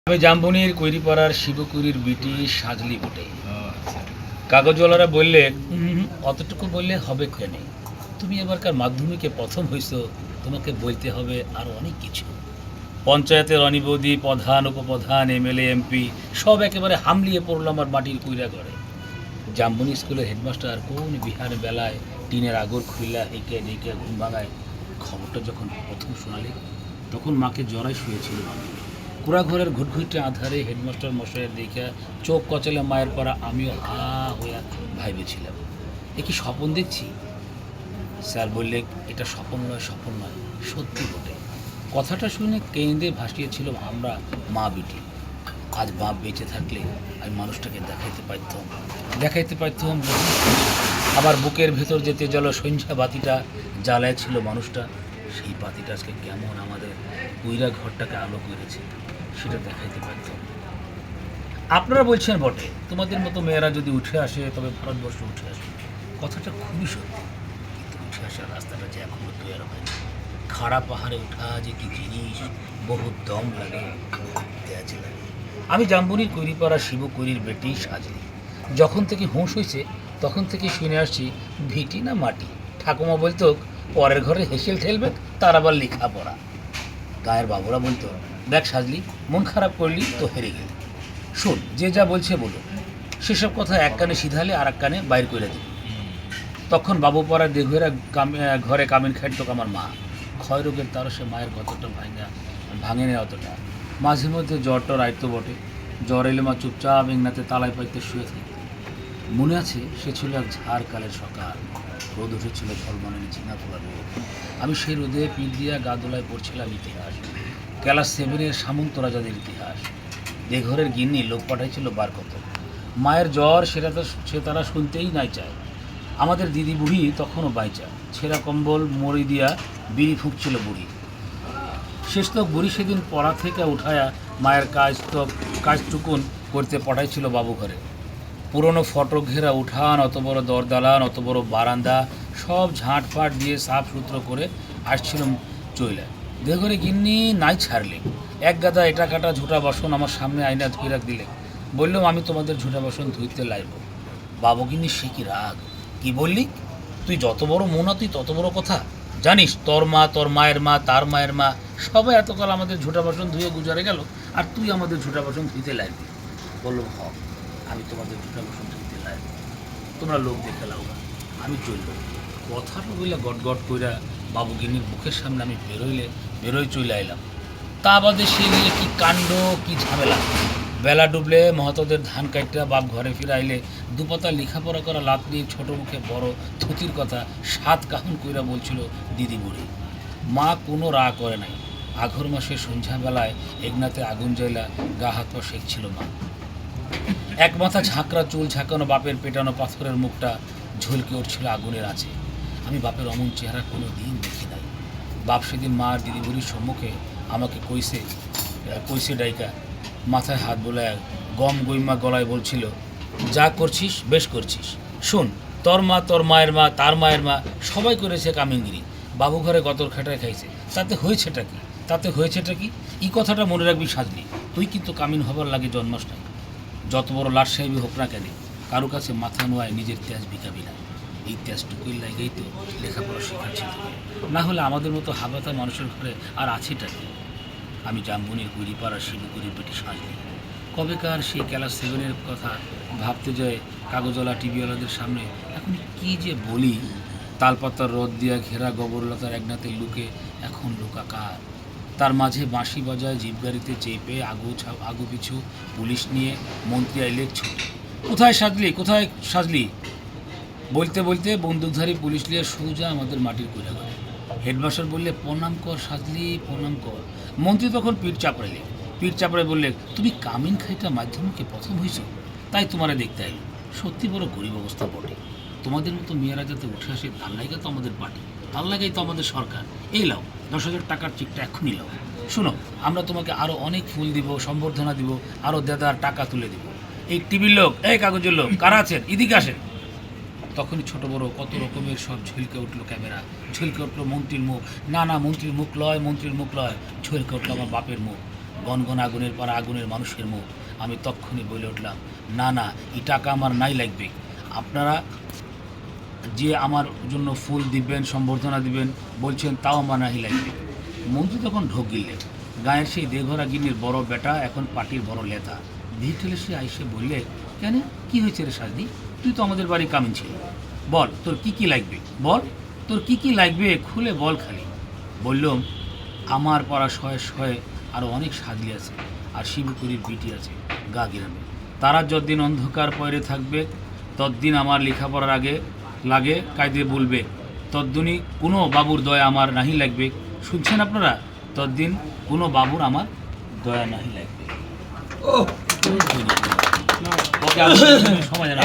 আমি জামবনির কৈরিপাড়ার শিবকুরির বিটি সাজলি বটে। কাগজওয়ালারা বললে অতটুকু বললে হবে কেন, তুমি এবারকার মাধ্যমিকে প্রথম হইছো, তোমাকে বলতে হবে আরও অনেক কিছু। পঞ্চায়েতের অনিবৌদি, প্রধান, উপপ্রধান, এমএলএ, এমপি সব একেবারে হামলিয়ে পড়লো আমার মাটির কুইরা ঘরে। জামবনি স্কুলের হেডমাস্টার কোন বিহার বেলায় টিনের আগর খুইলা হেঁকে ডেকে ঘুম ভাঙায়। খবরটা যখন প্রথম শোনালে তখন মাকে জড়াই শুয়েছিল আমি। কুড়া ঘরের ঘুটঘুটে আধারে হেডমাস্টার মশাইয়ের দেখে চোখ কচলে মায়ের পরা আমিও হা হইয়া ভাইবেছিলাম, এ কি স্বপন দেখছি? স্যার বললে এটা স্বপন নয়, স্বপন নয়, সত্যি বটে। কথাটা শুনে কেঁদে ভাসিয়েছিল আমরা মা বিটি। আজ বাপ বেঁচে থাকলে আমি মানুষটাকে দেখাইতে পারতাম। আবার বুকের ভেতর যে তেজল সন্ধ্যা বাতিটা জ্বালায় ছিল মানুষটা, সেই বাতিটা আজকে কেমন আমাদের কুইরা ঘরটাকে আলো করেছে সেটা দেখাইতে পারতাম। আপনারা বলছেন বটে তোমাদের মতো মেয়েরা যদি উঠে আসে তবে ভারতবর্ষ উঠে আসে, কথাটা খুবই সত্যি। কিন্তু উঠে আসার রাস্তাটা যে এখনো তৈরি হয়নি। খাড়া পাহাড়ে ওঠা যে কি জিনিস, বহু দম লাগে, তেজ লাগে। আমি জামবনির কৈরিপাড়া শিবকুরির বেটি সাজলি। যখন থেকে হুঁশ হয়েছে তখন থেকে শুনে আসছি ভিটি না মাটি। ঠাকুমা বলতো পরের ঘরে হেসেল ঠেলবে, তার আবার লেখাপড়া। গায়ের বাবুরা বলতো দেখ সাজলি, মন খারাপ করলি তো হেরে গেলি, শোন যে যা বলছে বলো। সেসব কথা এক কানে সিধালে আর এক কানে বাইর করে দিল। তখন বাবু পাড়ার দেঘুয়েরা ঘরে কামিন খাইতো আমার মা। ক্ষয় রোগের তারসে মায়ের কতটা ভাঙে নেয় অতটা। মাঝে মধ্যে জ্বর টর আইতো বটে। জ্বর এলে মা চুপচাপ ইংনাতে তালায় পাইতে শুয়ে থাকত। মনে আছে সে ছিল এক ঝাড়কালের সকাল, রোদ উঠেছিল ঝলমলে ঝিঙা পোড়া রোদ। আমি সেই রোদে পিঠ দিয়া গা দোলায় পড়ছিলাম ইতিহাস, ক্লাস 7-এর সামন্ত রাজাদের ইতিহাস। দেঘরের গিন্নি লোক পাঠাইছিল বার কত। মায়ের জ্বর সে তারা শুনতেই নাই চায়। আমাদের দিদি বুড়ি তখনও বাইচা, ছেঁড়া কম্বল মরি দিয়া বিড়ি ফুঁকছিল বুড়ি। শেষ তো বুড়ি সেদিন পড়া থেকে উঠায়া মায়ের কাজটুকুন করতে পাঠাইছিল বাবু ঘরে। পুরনো ফটক ঘেরা উঠান, অত বড় দরদালান, অত বড় বারান্দা সব ঝাঁটফাট দিয়ে সাফ সুতরো করে আসছিল চইলা। দেঘরে গিন্নি নাই ছাড়লে এক গাদা এটা কাটা ঝুটা বাসন আমার সামনে আইনা ধুয়ে রাখ দিলে। বললাম আমি তোমাদের ঝুটা বাসন ধুইতে লাইব। বাবু গিন্নি সে কি রাগ, কি বললি তুই? যত বড় মোনা তুই তত বড় কথা জানিস? তোর মা, তোর মায়ের মা, তার মায়ের মা সবাই এতকাল আমাদের ঝুটা বাসন ধুয়ে গুজারে গেল, আর তুই আমাদের ঝুটা বাসন ধুইতে লাগবি? বললাম হ, আমি তোমাদের ঝুটা বাসন ধুইতে লাগবো, তোমরা লোক দেখে লাও না, আমি চলব। কথাটা বইলা গট গট কইরা বাবু গিন্নির বুকের সামনে আমি বেরোই চলে আইলাম। তা বাদে সে নিয়ে কি কাণ্ড, কি ঝামেলা। বেলা ডুবলে মহাতদের ধান কাটটা বাপ ঘরে ফিরে আইলে দুপাতা লেখাপড়া করা লাত নিয়ে ছোট মুখে বড় থুতির কথা সাত কাহন কইরা বলছিল দিদি বুড়ি। মা কোনো রা করে নাই। আঘর মাসের সন্ধ্যাবেলায় এগনাতে আগুন জ্বালা গা হাত পা সেঁকছিল মা। এক মাথা ঝাঁকড়া চুল ঝাঁকানো বাপের পেটানো পাথরের মুখটা ঝলকে উঠছিল আগুনের আছে। আমি বাপের অমন চেহারা কোনো দিন দেখি নাই। বাপ সেদিন মা আর দিদি বুড়ির সম্মুখে আমাকে কইসে ডাইকা মাথায় হাত বোলায় গম গইমা গলায় বলছিল, যা করছিস বেশ করছিস। শোন, তোর মা, তোর মায়ের মা, তার মায়ের মা সবাই করেছে কামিনগিরি, বাবু ঘরে গতর খাটায় খাইছে, তাতে হয়েছেটা কি? এই কথাটা মনে রাখবি সাজলি, তুই কিন্তু কামিন হবার লাগে জন্মাস নাই। যত বড় লাট সাহেবই হোক না কেন, কারো কাছে মাথা নোয়ায় নিজের তেজ বিকাবি না। এই তেজটুকুই লাগেই তো লেখাপড়া শেখাচ্ছি, না হলে আমাদের মতো হাবাতা মানুষের ঘরে আর আছেটা কি? আমি জামবনির কৈরিপাড়া শিবকুরির বেটি সাজলি। কবেকার সেই ক্লাস 7-এর কথা ভাবতে যায় কাগজওয়ালা টিভিওয়ালাদের সামনে এখন কি যে বলি। তালপাতার রোদ দিয়া ঘেরা গোবরলতার একনাতে লুকে এখন লোকাকার। তার মাঝে বাঁশি বাজায় জিপ গাড়িতে চেপে আগু পিছু পুলিশ নিয়ে মন্ত্রী আইলে ছুটে। কোথায় সাজলি বলতে বলতে বন্দুকধারী পুলিশ নিয়ে সোজা আমাদের মাটির কইরা ঘরে। হেডমাস্টার বললে প্রণাম কর সাজলি, প্রণাম কর। মন্ত্রী তখন পিঠ চাপড়াই বললে, তুমি কামিন খাইটা মাধ্যমিকে প্রথম হয়েছ, তাই তোমারে দেখতে আইল। সত্যি বড় গরিব অবস্থা বটে। তোমাদের মতো মেয়েরা যাতে উঠে আসে তার লাগে তো আমাদের পার্টি, তার লাগেই তো আমাদের সরকার। এই লাও 10,000 টাকার চেকটা এক্ষুনি লাও। শোনো, আমরা তোমাকে আরও অনেক ফুল দিব, সম্বর্ধনা দিব, আরও দেদার টাকা তুলে দিব। এই টিভির লোক, এই কাগজের লোক কারা আছেন এদিকে আসেন। তখনই ছোট বড় কত রকমের সব ঝলকে উঠলো ক্যামেরা, ঝলকে উঠলো মন্ত্রীর মুখ। না মন্ত্রীর মুখ লয়, ঝলকে উঠলো আমার বাপের মুখ। গনগন আগুনের পর আগুনের মানুষের মুখ। আমি তক্ষুনি বলে উঠলাম, না না, এই টাকা আমার নাই লাগবে। আপনারা যে আমার জন্য ফুল দিবেন, সম্বর্ধনা দিবেন বলছেন, তাও আমার নাহি লাগবে। মন্ত্রী তখন ঢোক গিললেন। গায়ের সেই দেঘরা গিন্নির বড় বেটা এখন পাটির বড় লেতা। ভিঠেলে সে আইসে বললে, কেন কি হয়েছে রে সাজদি, তুই তো আমাদের বাড়ি কামিন ছিলি, বল তোর কি কি লাগবে, বল তোর কি কি লাগবে, খুলে বল খালি। বললাম, আমার পাড়া শয়ে শয়ে আরও অনেক সাজলি আছে, আর শিবকুরির বিটি আছে গা গ্রামে। তারা যতদিন অন্ধকার পয়রে থাকবে, ততদিন আমার লেখাপড়ার আগে লাগে কায়দে বলবে, তদ্দিনই কোনো বাবুর দয়া আমার নাহি লাগবে। শুনছেন আপনারা, ততদিন কোনো বাবুর আমার দয়া নাহি লাগবে। ওকে, আমি সময় জানা